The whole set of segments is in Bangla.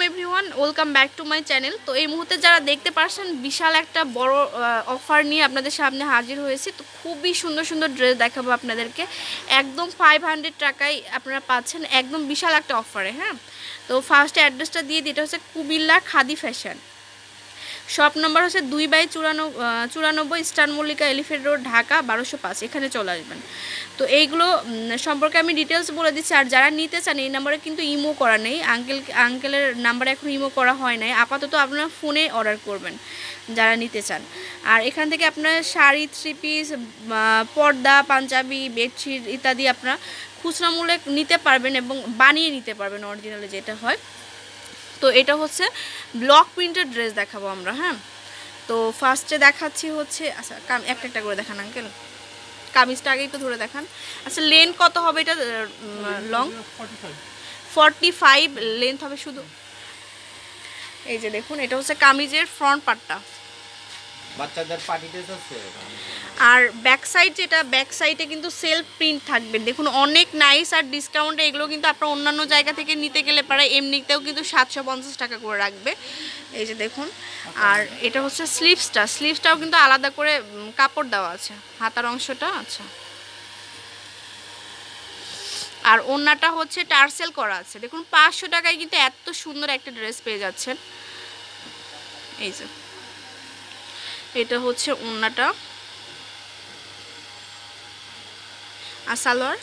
Everyone, welcome back to my channel. তো এই মুহূর্তে যারা দেখতে পাচ্ছেন বিশাল একটা বড় অফার নিয়ে আপনাদের সামনে হাজির হয়েছি। তো খুবই সুন্দর সুন্দর ড্রেস দেখাবো আপনাদেরকে, একদম 500 টাকায় আপনারা পাচ্ছেন, একদম বিশাল একটা অফারে। হ্যাঁ, তো ফার্স্টে অ্যাড্রেসটা দিয়ে দিই, এটা হচ্ছে Comilla khadi fashion. Shop number হচ্ছে 2/94 eastern Mallika elephant road, Dhaka 1205। এখানে চলে আসবেন। তো এইগুলো সম্পর্কে আমি ডিটেলস বলে দিচ্ছি। আর যারা নিতে চান এই নাম্বারে কিন্তু ইমো করা নেই, আঙ্কেলের নাম্বারে এখন ইমো করা হয় নাই, আপাতত আপনারা ফোনে অর্ডার করবেন যারা নিতে চান। আর এখান থেকে আপনার শাড়ি, 3 পিস, পর্দা, পাঞ্জাবি, বেডশিট ইত্যাদি আপনারা খুচরা মূল্যে নিতে পারবেন এবং বানিয়ে নিতে পারবেন অরিজিনালি যেটা হয়। তো এটা হচ্ছে ব্লক প্রিন্টেড ড্রেস দেখাবো আমরা। হ্যাঁ, তো ফার্স্টে দেখাচ্ছি হচ্ছে, আচ্ছা একটা একটা করে দেখান আঙ্কেল, কামিজটা আগেই তো ধরে দেখান। আচ্ছা লেন্থ কত হবে এটা? লং 45 লেন্থ হবে শুধু। এই যে দেখুন, এটা হচ্ছে কামিজের ফ্রন্ট পার্টটা, বাচ্চাদের পার্টি ড্রেস আছে। আর ব্যাক সাইড, যেটা ব্যাক সাইডে কিন্তু সেলফ প্রিন্ট থাকবে। দেখুন অনেক নাইস, আর ডিসকাউন্টে এগুলো কিন্তু আপনার অন্যান্য জায়গা থেকে নিতে গেলে পারে এমনিতেও কিন্তু 750 টাকা করে রাখবে। এই যে দেখুন, আর এটা হচ্ছে স্লিভসটাও কিন্তু আলাদা করে কাপড় দেওয়া আছে, হাতার অংশটা। আচ্ছা, আর ওড়নাটা হচ্ছে টার্সেল করা আছে। দেখুন 500 টাকায় কিন্তু এত সুন্দর একটা ড্রেস পেয়ে যাচ্ছেন। এই যে এটা হচ্ছে ওড়নাটা, আর সালোয়ার।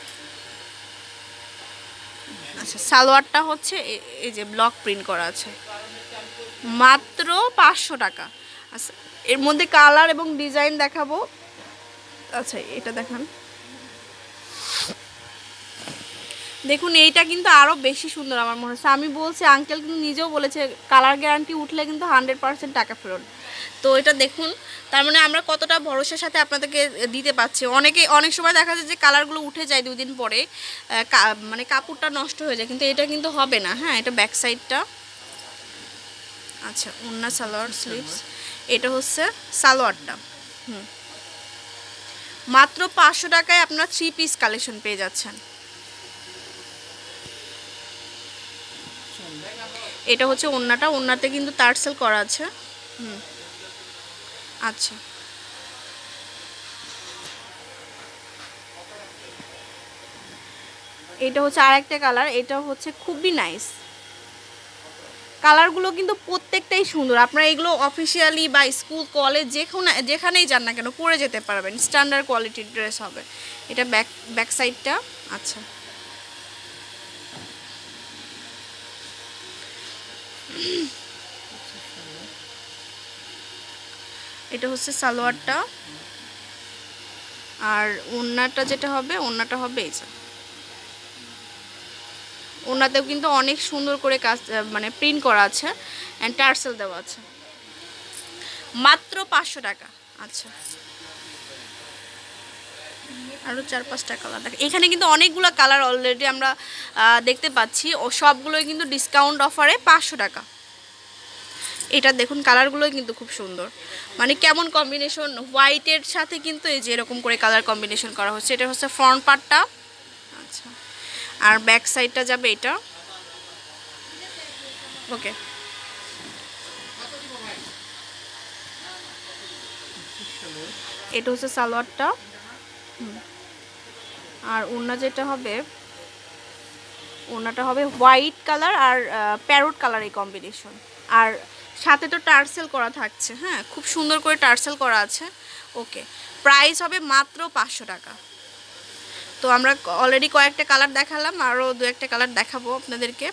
আচ্ছা, সালোয়ারটা হচ্ছে এই যে ব্লক প্রিন্ট করা আছে, মাত্র 500 টাকা। আচ্ছা, এর মধ্যে কালার এবং ডিজাইন দেখাবো। আচ্ছা এটা দেখান, দেখুন এইটা কিন্তু আরও বেশি সুন্দর আমার মনে হচ্ছে। আমি বলছি, আঙ্কেল কিন্তু নিজেও বলেছে কালার গ্যারান্টি উঠলে কিন্তু 100% টাকা ফেরত। তো এটা দেখুন, তার মানে আমরা কতটা ভরসার সাথে আপনাদেরকে দিতে পারছি। অনেক সময় দেখা যায় যে কালারগুলো উঠে যায় 2 দিন পরে, মানে কাপড়টা নষ্ট হয়ে যায়, কিন্তু এটা কিন্তু হবে না। হ্যাঁ, এটা ব্যাক সাইডটা। আচ্ছা, ওড়না, সালোয়ার, স্লিভস। এটা হচ্ছে সালোয়ারটা। মাত্র 500 টাকায় আপনারা 3 পিস কালেকশন পেয়ে যাচ্ছেন। এটা হচ্ছে ওড়নাটা, ওড়নাতে কিন্তু টার্সেল করা আছে। আচ্ছা, এটা হচ্ছে আরেকটা কালার, এটা হচ্ছে খুবই নাইস। কালারগুলো কিন্তু প্রত্যেকটাই সুন্দর। আপনারা এগুলো অফিসিয়ালি বা স্কুল, কলেজ যেখানেই যান না কেন পরে যেতে পারবেন, স্ট্যান্ডার্ড কোয়ালিটির ড্রেস হবে। এটা ব্যাক সাইডটা। আচ্ছা, এটা হচ্ছে সালোয়ারটা, আর ওড়নাটা যেটা হবে, ওড়নাটা হবে এই যে, ওড়নাতেও কিন্তু অনেক সুন্দর করে কাজ, মানে প্রিন্ট করা আছে, অ্যান্ড টার্সেল দেওয়া আছে। মাত্র 500 টাকা। আচ্ছা, আরও 4-5টা কালার দেখ, এখানে কিন্তু অনেকগুলো কালার অলরেডি আমরা দেখতে পাচ্ছি, ও সবগুলোই কিন্তু ডিসকাউন্ট অফারে 500 টাকা। এটা দেখুন, কালারগুলোই কিন্তু খুব সুন্দর, মানে কেমন কম্বিনেশন, হোয়াইটের সাথে কিন্তু এই যে এরকম করে কালার কম্বিনেশন করা হচ্ছে। এটা হচ্ছে ফ্রন্ট পার্টটা। আচ্ছা, আর ব্যাক সাইডটা যাবে এটা। ওকে, এটা হচ্ছে সালোয়ারটা। আর ওড়না যেটা হবে, ওড়নাটা হবে হোয়াইট কালার আর প্যারোট কালার, এই কম্বিনেশন। আর সাথে তো টার্সেল করা থাকছে। হ্যাঁ, খুব সুন্দর করে টার্সেল করা আছে। ওকে, প্রাইস হবে মাত্র 500 টাকা। তো আমরা অলরেডি কয়েকটা কালার দেখালাম, আরও 2-1টা কালার দেখাবো আপনাদেরকে।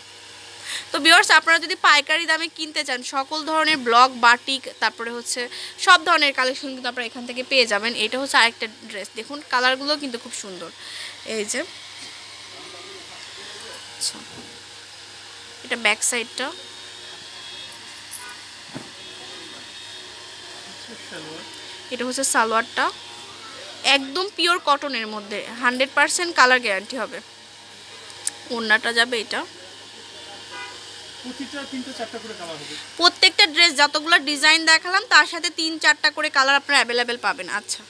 তো ভিউয়ার্স, আপনারা যদি পাইকারি দামে কিনতে চান, সকল ধরনের ব্লক, বাটিক, তারপরে হচ্ছে সব ধরনের কালেকশন কিন্তু আপনারা এখান থেকে পেয়ে যাবেন। এটা হচ্ছে আরেকটা ড্রেস, দেখুন কালারগুলো কিন্তু খুব সুন্দর। এই যে, আচ্ছা, এটা ব্যাক সাইডটা। এটা হচ্ছে সালোয়ারটা, একদম পিওর কটনের মধ্যে, 100% কালার গ্যারান্টি হবে। ওড়নাটা যাবে এটা, প্রত্যেকটা ড্রেস যতগুলো ডিজাইন দেখালাম তার সাথে 3-4টা করে কালার আপনারা অ্যাভেলেবেল পাবেন। আচ্ছা,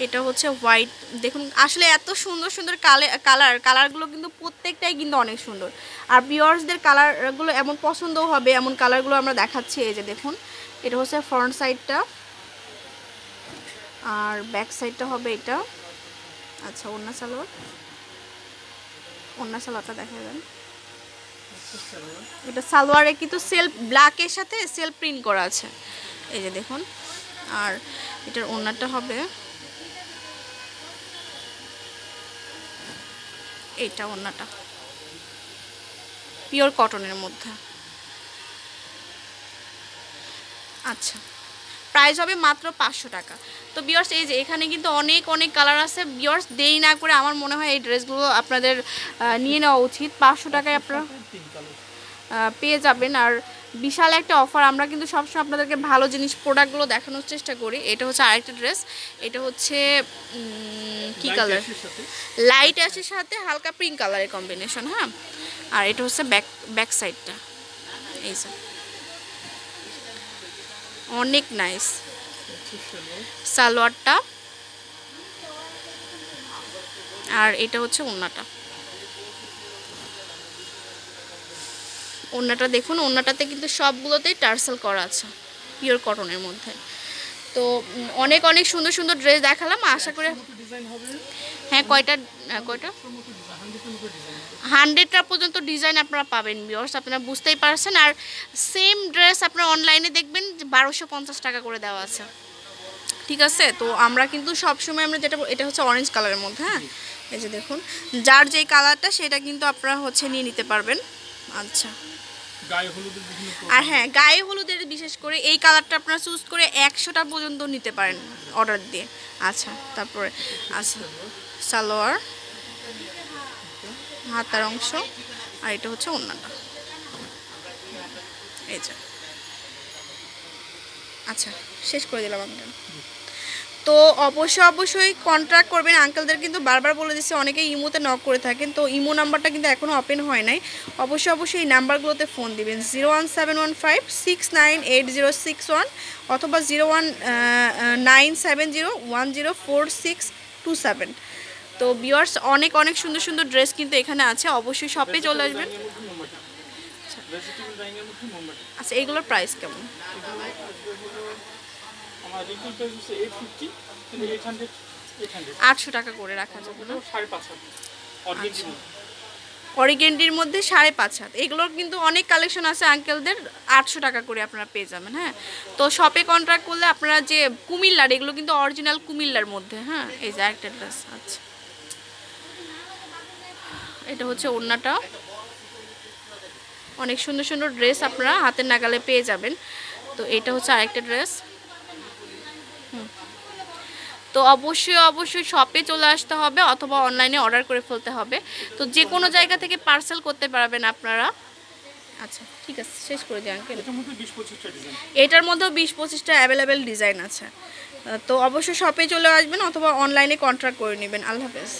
এটা হচ্ছে হোয়াইট। দেখুন আসলে এত সুন্দর সুন্দর কালারগুলো কিন্তু প্রত্যেকটাই কিন্তু অনেক সুন্দর। আর ভিউয়ার্সদের কালারগুলো এমন পছন্দও হবে, এমন কালারগুলো আমরা দেখাচ্ছি। এই যে দেখুন, এটা হচ্ছে ফ্রন্ট সাইডটা, আর ব্যাক সাইডটা হবে এটা। আচ্ছা, ওড়না সালোয়ারটা দেখা যান। এটা সালোয়ারে কিন্তু সেলফ ব্ল্যাকের সাথে সেলফ প্রিন্ট করা আছে, এই যে দেখুন। আর এটার ওড়নাটা হবে এইটা, ওড়নাটা পিওর কটনের মধ্যে। আচ্ছা, প্রাইস হবে মাত্র 500 টাকা। তো ভিউয়ার্স এই যে এখানে কিন্তু অনেক কালার আছে। ভিউয়ার্স দেরি না করে আমার মনে হয় এই ড্রেসগুলো আপনাদের নিয়ে নেওয়া উচিত। 500 টাকায় আপনারা পেয়ে যাবেন। আর বিশাল একটা অফার। আমরা কিন্তু সবসময় আপনাদেরকে ভালো জিনিস প্রোডাক্টগুলো দেখানোর চেষ্টা করি। এটা হচ্ছে আরেকটা ড্রেস, এটা হচ্ছে কি কালার, লাইট অ্যাশের সাথে হালকা পিঙ্ক কালারের কম্বিনেশন। হ্যাঁ, আর এটা হচ্ছে ব্যাক সাইডটা, এই যে অনেক নাইস সালোয়ারটা। আর এটা হচ্ছে ওড়নাটা দেখুন, ওড়নাটাতে কিন্তু সবগুলোতেই টার্সেল করা আছে পিওর কটনের মধ্যে। তো অনেক সুন্দর সুন্দর ড্রেস দেখালাম, আশা করি। হ্যাঁ, কয়টা 100টা পর্যন্ত ডিজাইন আপনারা পাবেন ভিউয়ার্স, আপনারা বুঝতেই পারছেন। আর সেম ড্রেস আপনারা অনলাইনে দেখবেন যে 1250 টাকা করে দেওয়া আছে, ঠিক আছে। তো আমরা কিন্তু সবসময় আমরা যেটা, এটা হচ্ছে অরেঞ্জ কালারের মধ্যে। হ্যাঁ, এই যে দেখুন, যার যেই কালারটা সেটা কিন্তু আপনারা হচ্ছে নিয়ে নিতে পারবেন। আচ্ছা, আর হ্যাঁ, গায়ে হলুদের বিশেষ করে এই কালারটা আপনারা চুজ করে 100টা পর্যন্ত নিতে পারেন অর্ডার দিয়ে। আচ্ছা, তারপরে আচ্ছা সালোয়ার, হাতার অংশ, আর এটা হচ্ছে ওড়নাটা, এই যে। আচ্ছা, শেষ করে দিলাম আঙ্কেল। তো অবশ্যই কন্ট্যাক্ট করবেন। আঙ্কেলদের কিন্তু বারবার বলে দিচ্ছে, অনেকেই ইমোতে নক করে থাকেন, তো ইমো নাম্বারটা কিন্তু এখনও ওপেন হয় নাই। অবশ্যই এই নাম্বারগুলোতে ফোন দিবেন, 01715698061 অথবা 01970104627। তো ভিউয়ার্স অনেক সুন্দর সুন্দর ড্রেস কিন্তু এখানে আছে, অবশ্যই শপে চলে আসবেন। আচ্ছা, এইগুলোর প্রাইস কেমন? 800 টাকা করে রাখা যাবে না? অরিগেন্ডির মধ্যে 5.5 হাত, এগুলোর কিন্তু অনেক কালেকশন আছে আঙ্কেলদের। 800 টাকা করে আপনারা পেয়ে যাবেন। হ্যাঁ, তো শপে কন্ট্রাক্ট করলে আপনারা যে কুমিল্লার, এগুলো কিন্তু অরিজিনাল কুমিল্লার মধ্যে। হ্যাঁ, এই যে একটা ড্রেস। আচ্ছা, এটা হচ্ছে ওড়নাটা। অনেক সুন্দর সুন্দর ড্রেস আপনারা হাতের নাগালে পেয়ে যাবেন। তো এটা হচ্ছে আরেকটা ড্রেস। তো অবশ্যই শপে চলে আসতে হবে অথবা অনলাইনে অর্ডার করে ফেলতে হবে। তো যে কোনো জায়গা থেকে পার্সেল করতে পারবেন আপনারা। আচ্ছা, ঠিক আছে, শেষ করে দিই আঙ্কেল। এটার মধ্যেও 20-25টা অ্যাভেলেবেল ডিজাইন আছে। তো অবশ্যই শপে চলে আসবেন অথবা অনলাইনে কন্ট্রাক্ট করে নেবেন। আল্লাহ হাফেজ।